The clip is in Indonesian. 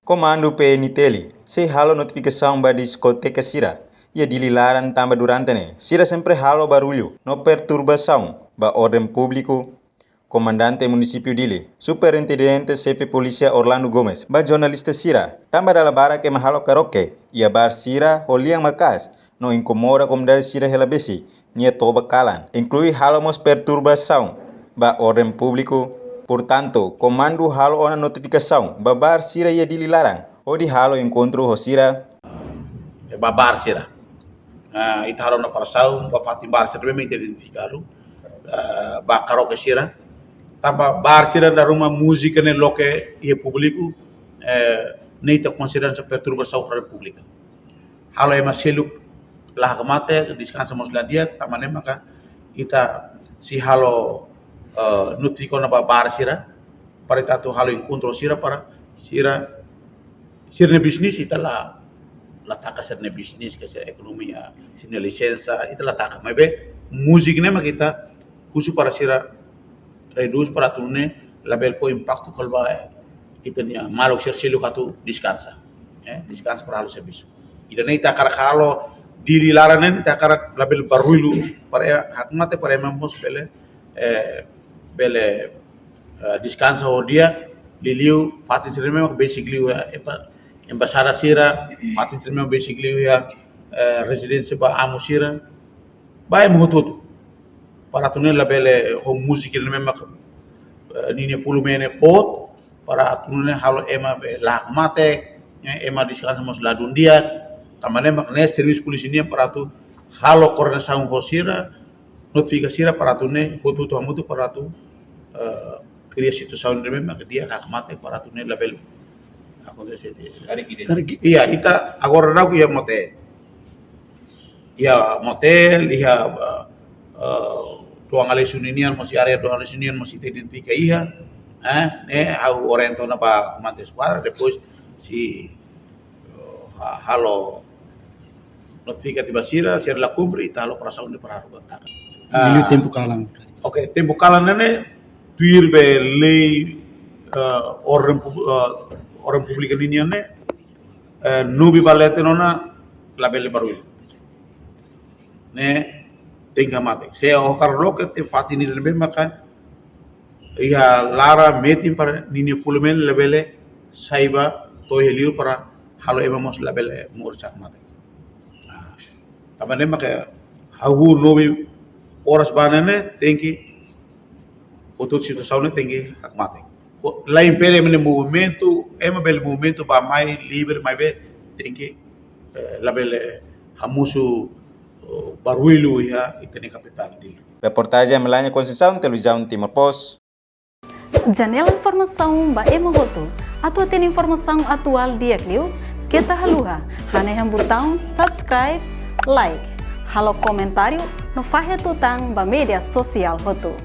Comando PNTL, se halo notificação ba discoteca Sira, ia dililaran tambah durante ne. Sira sempre halo barulho, no perturbação, ba ordem público. Comandante município Dili, Superintendente Chefe Polícia Orlando Gomes, ba jornalista Sira, tambah dalam bara que mahalo karaoke, ia bar Sira holiang makas, no incomoda comunidade Sira helabesi, nia toba kalan, inclui halamos perturbação, ba ordem público. Portanto, comando halo ona notificação, babar Sira ia dililarang, o di halo encontro ho Sira. Babar Sira. Ita halo na parasau, ba Fatim Bar Sira memang identificado, ba karaoke Sira. Tamba bar Sira da rumah música ne loke ia público, neita consideran sa perturbação para pública. Halo ema seluk lah kemate, descansa mosladia, tamane maka ita si halo notifico na bar Sira, para ita tu halo encontro Sira para Sira ne bisnis ita la taka serne bisnis ke ekonomia sine lisensa ita la taka mabe musik ne makita khusus para Sira reduz para tune label ko impacto kalba ita nia malok sersilu katu descansa descansa para halo serviço ida ne ita kara halo diri laranen ita kara label baruilu para hakmate para memos bele descansa o dia liliu patin sire memang basically embasada Sira patin sire memang basically residência ba amo Sira ba mututu para tunel labele home music ne memang nini fulumene pot para tunel halo ema be lah mate ema descansa mos ladun dia tamane makne serviço polisi ni para tu halo coordenação ho Sira notifica Sira para tunel hutu hamutu para tu cria situação de mesmo que dia mate para tu label acontece iya ita agora ragu ia motel ia tuang ale suninian masih area tuang ale suninian masih identifica iya au oriento na ba mate suara depois si halo notifica tiba Sira la cumpre ita halo para de para rubata Milho tempo kalang. Oke, tempo kalan nene tuir be lei orang publik ini ne nubi balete nona label baru ne tinggal mate se o karlo ke te fatini lebe makan ia lara metin para nini fulmen labele saiba to heliu para halo ema mos labele murcak mate tamane maka hawu nubi oras banane tengki outro situação ne tinggi hak mate. Lain pere mene movimento, ema bel movimento ba mai livre mai be tinggi label hamusu baruilu ya itene capital dele. Reportagem Melania Conceição, Televisão Timor Post. Janela informação ba ema hoto. Atu tem informação atual dia kliu, kita haluha. Hane botão subscribe, like. Halo comentário no fahe tutang ba media sosial hoto.